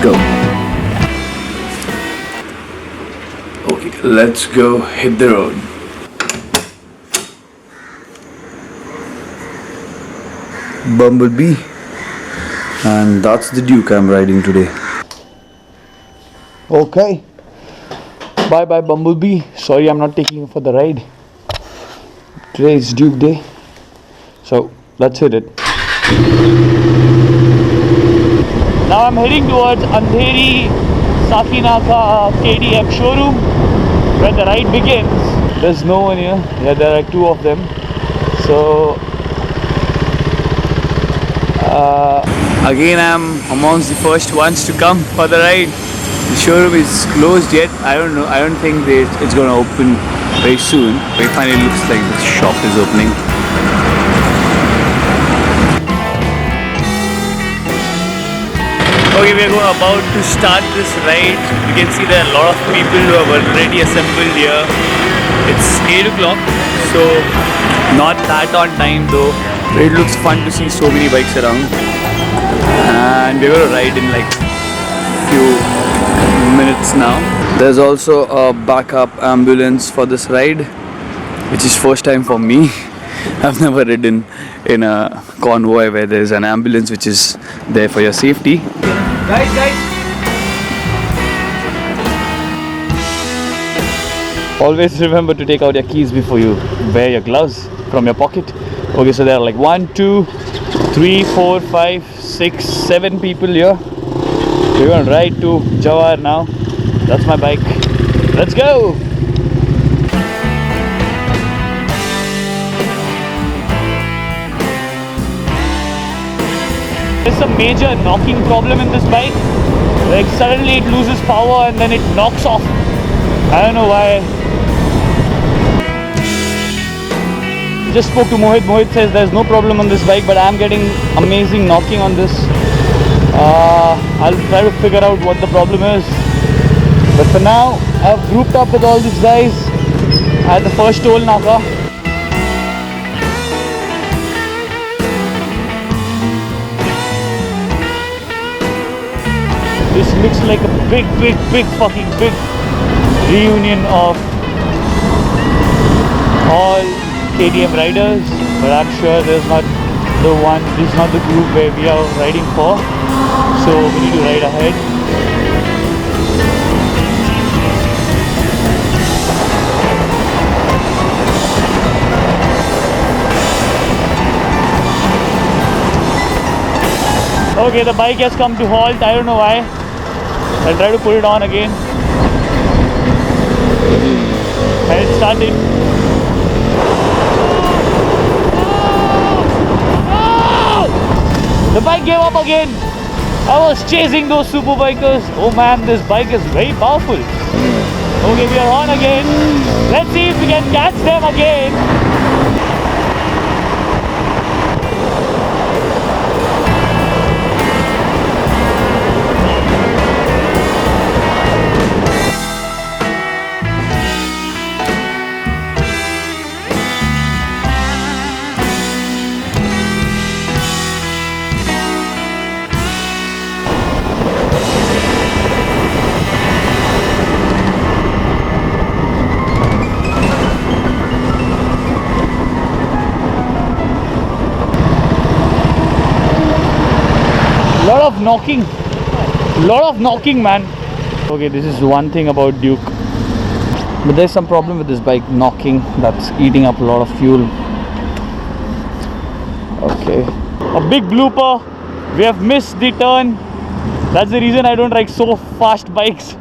go. Okay, let's go hit the road. Bumblebee, and that's the Duke I'm riding today. Okay, bye bye Bumblebee. Sorry I'm not taking you for the ride. Today is Duke Day, so let's hit it. Now I'm heading towards Andheri Sakinaka KTM showroom where the ride begins. There's no one here. Yeah, there are two of them. So again I'm amongst the first ones to come for the ride. The showroom is closed yet. I don't know. I don't think it's going to open very soon. But it finally looks like the shop is opening. Okay, we are about to start this ride. You can see there are a lot of people who have already assembled here. It's 8 o'clock, so not that on time though. It looks fun to see so many bikes around. And we're going to ride in like few minutes now. There's also a backup ambulance for this ride, which is first time for me. I've never ridden in a convoy where there's an ambulance which is there for your safety. Guys! Always remember to take out your keys before you wear your gloves from your pocket. Okay, so there are like 1, 2, 3, 4, 5, 6, 7 people here. We're going to ride to Jawar now. That's my bike. Let's go! There's a major knocking problem in this bike. Like suddenly it loses power and then it knocks off. I don't know why. Just spoke to Mohit. Mohit says there's no problem on this bike, but I'm getting amazing knocking on this. I'll try to figure out what the problem is. But for now, I've grouped up with all these guys at the first toll naka. This looks like a big reunion of all KTM riders, but I'm sure there's not this is not the group where we are riding for, so we need to ride ahead. Okay, the bike has come to halt. I don't know why. I'll try to put it on again. And it started. The bike gave up again. I was chasing those super bikers. Oh man, this bike is very powerful. Okay, we are on again. Let's see if we can catch them again. Lot of knocking, man. Okay, this is one thing about Duke, but there's some problem with this bike knocking. That's eating up a lot of fuel. Okay, a big blooper. We have missed the turn. That's the reason I don't ride so fast bikes.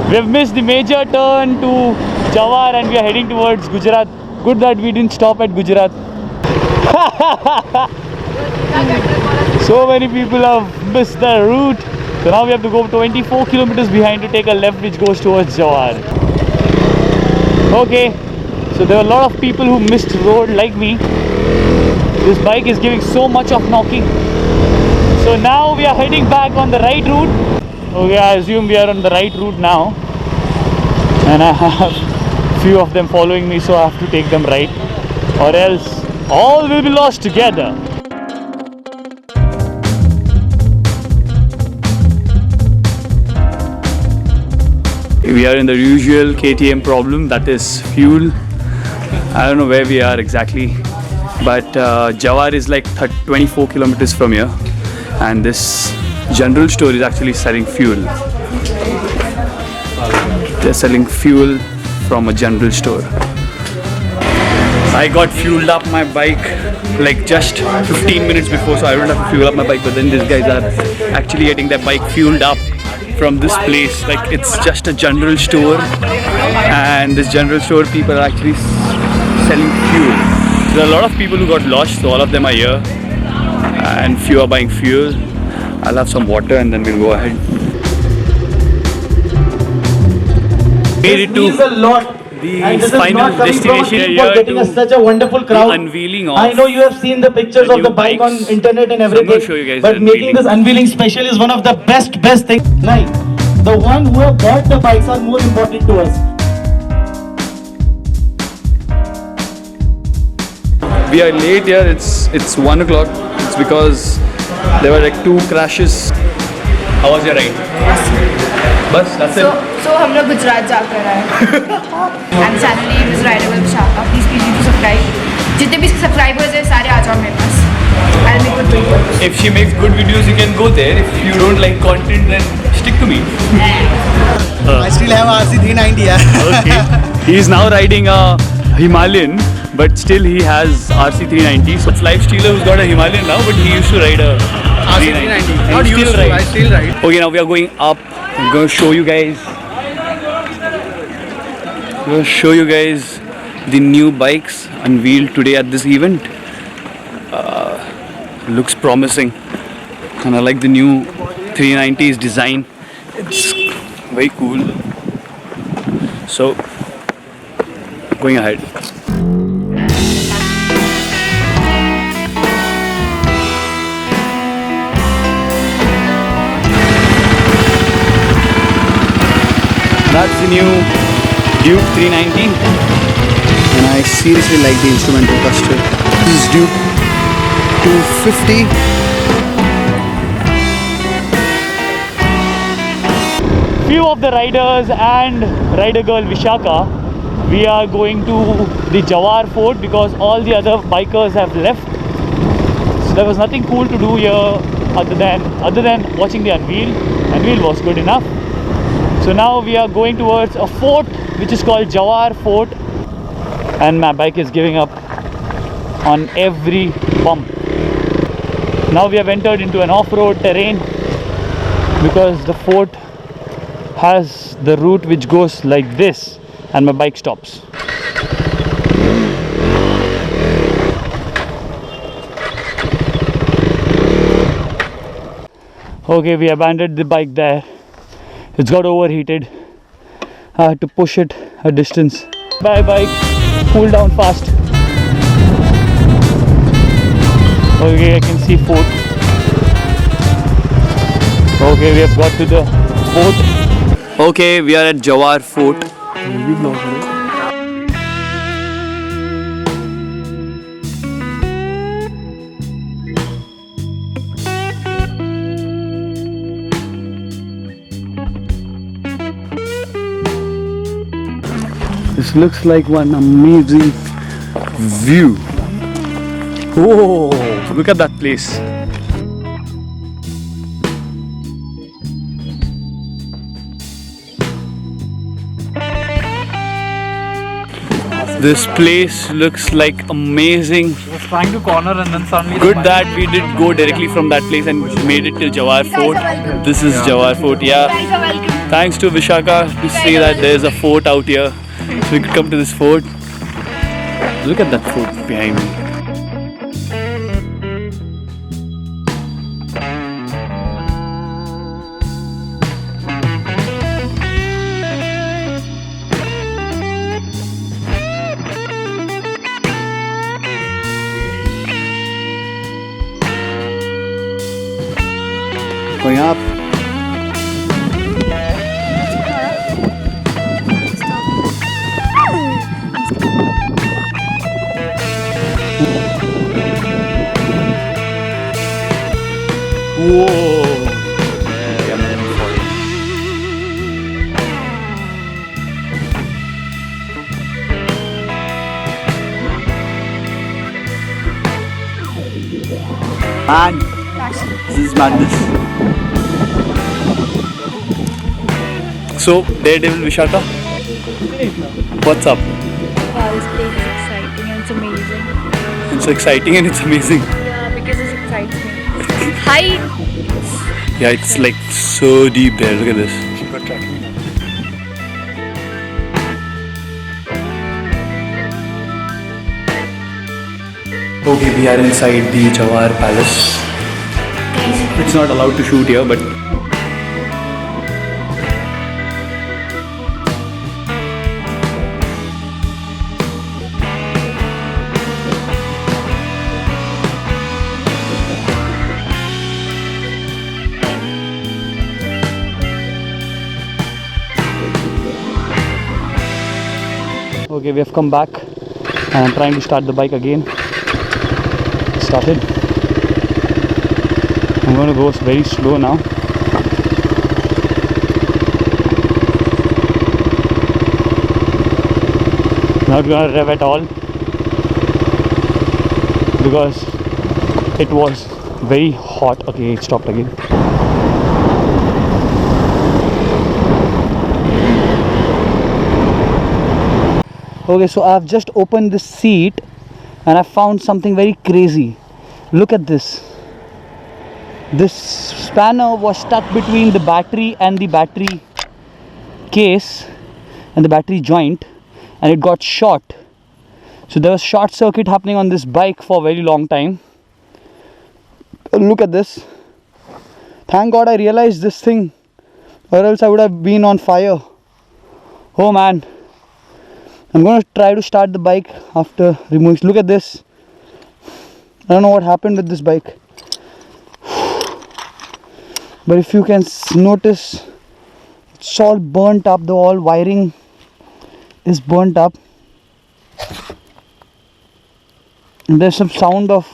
We have missed the major turn to Jawar and we are heading towards Gujarat. Good that we didn't stop at Gujarat. So many people have missed the route. So now we have to go 24 kilometers behind to take a left which goes towards Jawar. Okay, so there are a lot of people who missed the road like me. This bike is giving so much of knocking. So now we are heading back on the right route. Okay, I assume we are on the right route now. And I have few of them following me, so I have to take them right, or else all will be lost together. We are in the usual KTM problem, that is fuel. I don't know where we are exactly, but Jawar is like 24 kilometers from here, and this general store is actually selling fuel. They're selling fuel from a general store. I got fueled up my bike like just 15 minutes before, so I don't have to fuel up my bike, but then these guys are actually getting their bike fueled up from this place. Like, it's just a general store, and this general store people are actually selling fuel. There are a lot of people who got lost, so all of them are here, and few are buying fuel. I'll have some water and then we'll go ahead. Made it to a lot. the final destination For getting us such a wonderful crowd. Unveiling of. I know you have seen the pictures the of the new bike on bikes. internet and So I'm gonna everything. show you guys but the making this unveiling special is one of the best things. Like, the one who have bought the bikes are more important to us. We are late here. It's 1 o'clock. It's because there were like 2 crashes. How was your ride? Bus. That's it. So हम लोग गुजरात जाकर आए and channel name is Rideable Vishaka. Please you to subscribe. जितने भी subscribers हैं सारे आ जाओ मेरे पास. I'll make good videos. If she makes good videos, you can go there. If you don't like content, then stick to me. I still have RC390. Okay. He's now riding a Himalayan, but still he has RC390. So it's Lifestealer who's got a Himalayan now, but he used to ride a RC390. And Not he used still to, rides. I still ride. Okay, now we are going up. I'm going to show you guys. I'm going to show you guys the new bikes unveiled today at this event. Looks promising, and I like the new 390's design. It's very cool. So, going ahead. That's the new Duke 390, and I seriously like the instrumental cluster. This is Duke 250. Few of the riders and rider girl Vishaka, we are going to the Jawar Fort because all the other bikers have left. So there was nothing cool to do here other than watching the unveil. Unveil was good enough. So now we are going towards a fort which is called Jawar Fort, and my bike is giving up on every bump. Now we have entered into an off-road terrain because the fort has the route which goes like this, and my bike stops. Okay, we abandoned the bike there. It's got overheated. I had to push it a distance. Bye bike, cool down fast. Okay, I can see fort. Okay, we have got to the fort. Okay, we are at Jawar Fort. This looks like one amazing view. Oh, look at that place. This place looks like amazing. I was trying to corner and then suddenly... Good that we did go directly from that place and made it till Jawar Fort. This is Jawar Fort, yeah. Guys are welcome. Thanks to Vishaka to say that there's a fort out here. So we could come to this fort. Look at that fort behind me. Going up. Whoa! Man, this is madness. So, Daredevil Vishaka, what's up? Wow, this place is exciting and it's amazing. It's exciting and it's amazing. Yeah, because this excites me. Hi! Yeah, it's like so deep there. Look at this. Okay, we are inside the Jawahar Palace. It's not allowed to shoot here, but okay, we have come back and I'm trying to start the bike again. Started. I'm going to go very slow now. Not going to rev at all because it was very hot. Okay, it stopped again. Okay, so I've just opened this seat and I found something very crazy. Look at this. This spanner was stuck between the battery and the battery case and the battery joint, and it got short. So there was short circuit happening on this bike for a very long time. Look at this. Thank God I realized this thing, or else I would have been on fire. Oh man. I'm going to try to start the bike after removing. Look at this. I don't know what happened with this bike. But if you can notice, it's all burnt up. The all wiring is burnt up. And there's some sound of,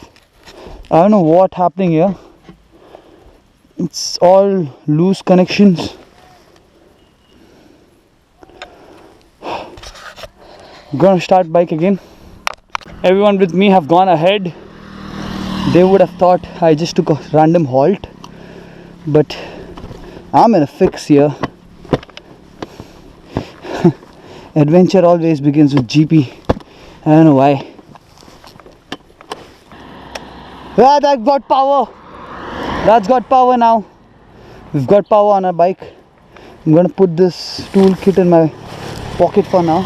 I don't know what happening here. It's all loose connections. I'm gonna start bike again. Everyone with me have gone ahead. They would have thought I just took a random halt, but I'm in a fix here. Adventure always begins with GP. I don't know why. Yeah, that got power. That's got power now. We've got power on our bike. I'm gonna put this toolkit in my pocket for now.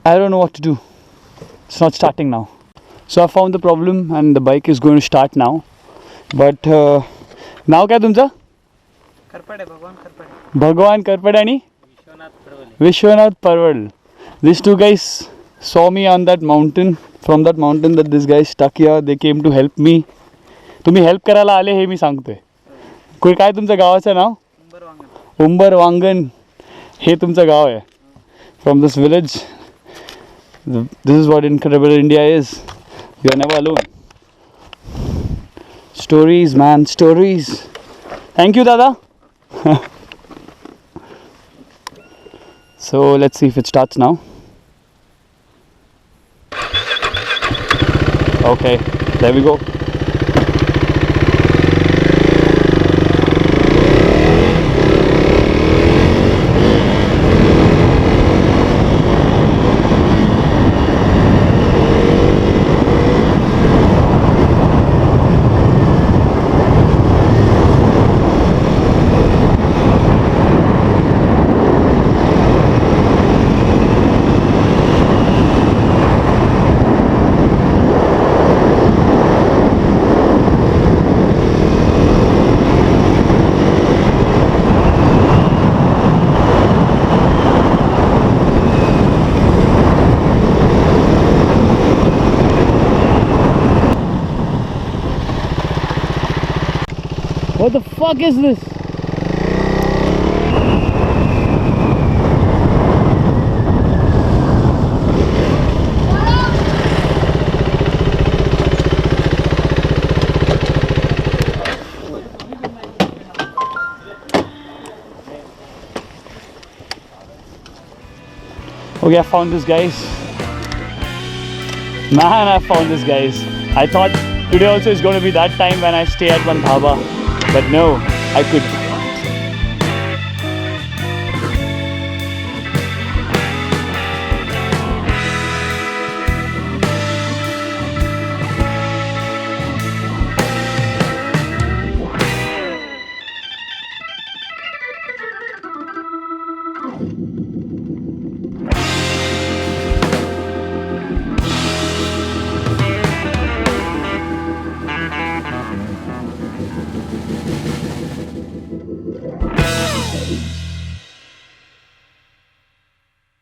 I don't know what to do. It's not starting now. So I found the problem and the bike is going to start now. But now क्या तुमचा? करपडे भगवान करपडे Bhagwan Karpadani? Vishwanath Parwal. These two guys saw me on that mountain. From that mountain that this guy stuck here. They came to help me. तुम्ही help करायला आले हे मी सांगतोय. कोण काय तुमचं गावाचं नाव? उंबर वांगण. हे तुमचं गाव आहे. From this village. This is what Incredible India is. You are never alone. Stories, man, stories. Thank you, Dada. So let's see if it starts now. Okay, there we go. What the fuck is this? Okay, I found this, guys. Man, I found this, guys. I thought today also is going to be that time when I stay at one dhaba, but no, I could